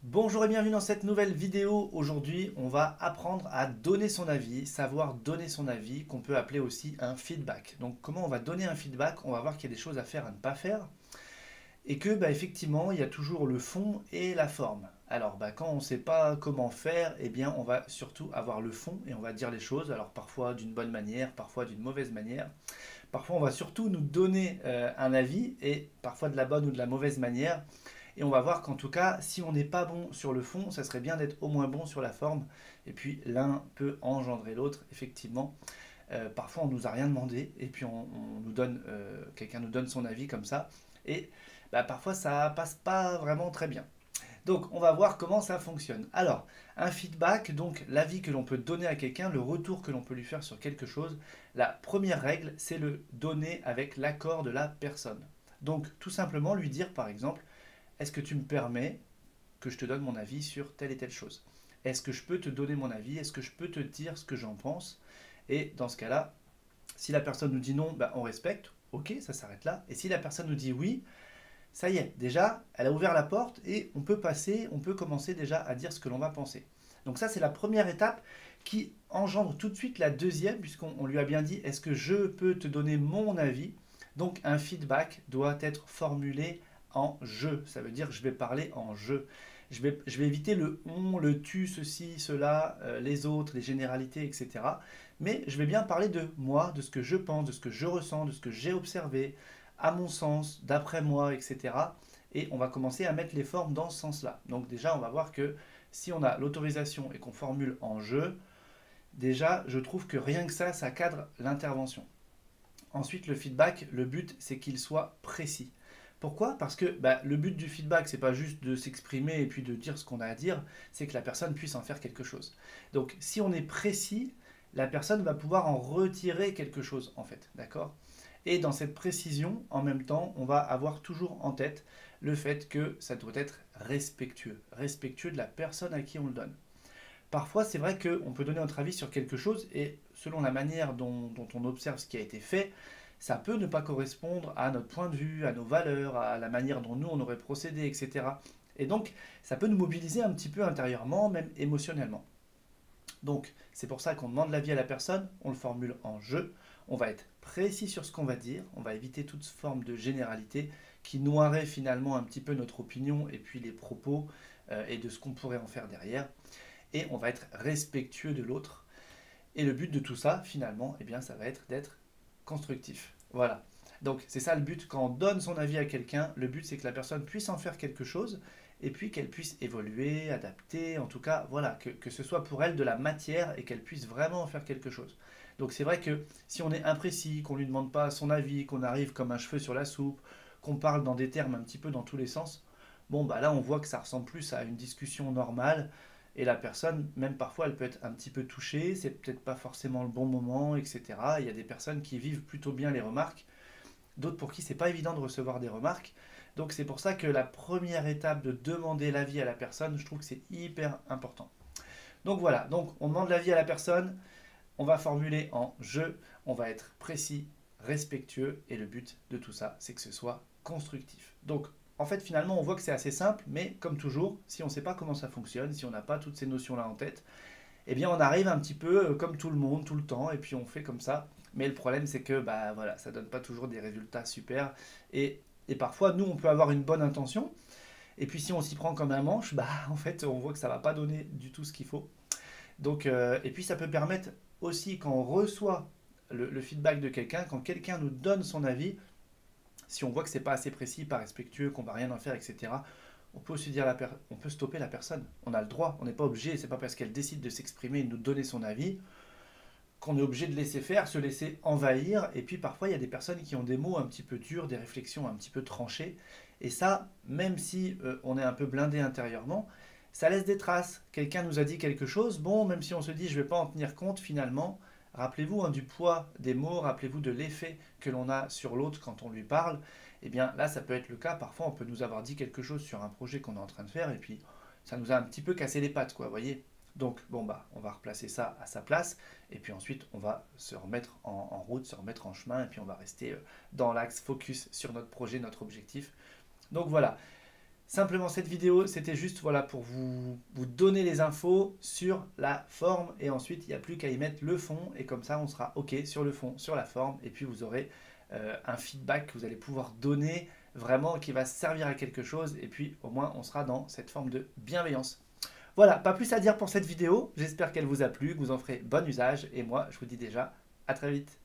Bonjour et bienvenue dans cette nouvelle vidéo. Aujourd'hui, on va apprendre à donner son avis, savoir donner son avis, qu'on peut appeler aussi un feedback. Donc, comment on va donner un feedback? On va voir qu'il y a des choses à faire, à ne pas faire, et que, effectivement, il y a toujours le fond et la forme. Alors, quand on ne sait pas comment faire, eh bien, on va surtout avoir le fond et on va dire les choses. Alors, parfois d'une bonne manière, parfois d'une mauvaise manière. Parfois, on va surtout nous donner un avis et parfois de la bonne ou de la mauvaise manière. Et on va voir qu'en tout cas, si on n'est pas bon sur le fond, ça serait bien d'être au moins bon sur la forme. Et puis l'un peut engendrer l'autre, effectivement. Parfois, on nous a rien demandé et puis on nous donne, quelqu'un nous donne son avis comme ça. Et parfois, ça passe pas vraiment très bien. Donc, on va voir comment ça fonctionne. Alors, un feedback, donc l'avis que l'on peut donner à quelqu'un, le retour que l'on peut lui faire sur quelque chose. La première règle, c'est le donner avec l'accord de la personne. Donc, tout simplement lui dire, par exemple, est-ce que tu me permets que je te donne mon avis sur telle et telle chose? Est-ce que je peux te donner mon avis? Est-ce que je peux te dire ce que j'en pense? Et dans ce cas-là, si la personne nous dit non, on respecte, ok, ça s'arrête là. Et si la personne nous dit oui, ça y est, déjà, elle a ouvert la porte et on peut passer, on peut commencer déjà à dire ce que l'on va penser. Donc ça, c'est la première étape qui engendre tout de suite la deuxième, puisqu'on lui a bien dit, est-ce que je peux te donner mon avis? Donc un feedback doit être formulé en je. Ça veut dire que je vais parler en je. Je vais éviter le on, le tu, ceci, cela, les autres, les généralités, etc. Mais je vais bien parler de moi, de ce que je pense, de ce que je ressens, de ce que j'ai observé, à mon sens, d'après moi, etc. Et on va commencer à mettre les formes dans ce sens-là. Donc déjà, on va voir que si on a l'autorisation et qu'on formule en je, déjà, je trouve que rien que ça cadre l'intervention. Ensuite, le feedback, le but, c'est qu'il soit précis. Pourquoi? Parce que le but du feedback, c'est pas juste de s'exprimer et puis de dire ce qu'on a à dire, c'est que la personne puisse en faire quelque chose. Donc, si on est précis, la personne va pouvoir en retirer quelque chose, en fait, d'accord? Et dans cette précision, en même temps, on va avoir toujours en tête le fait que ça doit être respectueux, respectueux de la personne à qui on le donne. Parfois, c'est vrai qu'on peut donner notre avis sur quelque chose et selon la manière dont on observe ce qui a été fait, ça peut ne pas correspondre à notre point de vue, à nos valeurs, à la manière dont nous on aurait procédé, etc. Et donc, ça peut nous mobiliser un petit peu intérieurement, même émotionnellement. Donc, c'est pour ça qu'on demande l'avis à la personne, on le formule en je, on va être précis sur ce qu'on va dire, on va éviter toute forme de généralité qui noirait finalement un petit peu notre opinion et puis les propos et de ce qu'on pourrait en faire derrière. Et on va être respectueux de l'autre. Et le but de tout ça, finalement, ça va être d'être constructif. Voilà. Donc c'est ça le but quand on donne son avis à quelqu'un. Le but c'est que la personne puisse en faire quelque chose et puis qu'elle puisse évoluer, adapter, en tout cas, voilà, que ce soit pour elle de la matière et qu'elle puisse vraiment en faire quelque chose. Donc c'est vrai que si on est imprécis, qu'on ne lui demande pas son avis, qu'on arrive comme un cheveu sur la soupe, qu'on parle dans des termes un petit peu dans tous les sens, là on voit que ça ressemble plus à une discussion normale et la personne, même parfois, elle peut être un petit peu touchée, c'est peut-être pas forcément le bon moment, etc. Il y a des personnes qui vivent plutôt bien les remarques, d'autres pour qui c'est pas évident de recevoir des remarques. Donc c'est pour ça que la première étape de demander l'avis à la personne, je trouve que c'est hyper important. Donc voilà, donc on demande l'avis à la personne, on va formuler en je, on va être précis, respectueux, et le but de tout ça, c'est que ce soit constructif. Donc en fait, finalement, on voit que c'est assez simple, mais comme toujours, si on ne sait pas comment ça fonctionne, si on n'a pas toutes ces notions-là en tête, eh bien, on arrive un petit peu comme tout le monde, tout le temps, et puis on fait comme ça. Mais le problème, c'est que voilà, ça donne pas toujours des résultats super. Et parfois, nous, on peut avoir une bonne intention, et puis si on s'y prend comme un manche, en fait, on voit que ça va pas donner du tout ce qu'il faut. Donc, et puis ça peut permettre aussi quand on reçoit le feedback de quelqu'un, quand quelqu'un nous donne son avis, si on voit que c'est pas assez précis, pas respectueux, qu'on va rien en faire, etc., on peut aussi dire on peut stopper la personne. On a le droit, on n'est pas obligé, c'est pas parce qu'elle décide de s'exprimer et de nous donner son avis qu'on est obligé de laisser faire, se laisser envahir. Et puis parfois, il y a des personnes qui ont des mots un petit peu durs, des réflexions un petit peu tranchées. Et ça, même si on est un peu blindé intérieurement, ça laisse des traces. Quelqu'un nous a dit quelque chose, bon, même si on se dit je ne vais pas en tenir compte finalement, rappelez-vous du poids des mots, rappelez-vous de l'effet que l'on a sur l'autre quand on lui parle. Eh bien là, ça peut être le cas. Parfois, on peut nous avoir dit quelque chose sur un projet qu'on est en train de faire et puis ça nous a un petit peu cassé les pattes, quoi, vous voyez. Donc, on va replacer ça à sa place et puis ensuite, on va se remettre en route, se remettre en chemin et puis on va rester dans l'axe focus sur notre projet, notre objectif. Donc voilà, Simplement, cette vidéo, c'était juste voilà, pour vous donner les infos sur la forme. Et ensuite, il n'y a plus qu'à y mettre le fond. Et comme ça, on sera OK sur le fond, sur la forme. Et puis, vous aurez un feedback que vous allez pouvoir donner vraiment qui va servir à quelque chose. Et puis, au moins, on sera dans cette forme de bienveillance. Voilà, pas plus à dire pour cette vidéo. J'espère qu'elle vous a plu, que vous en ferez bon usage. Et moi, je vous dis déjà à très vite.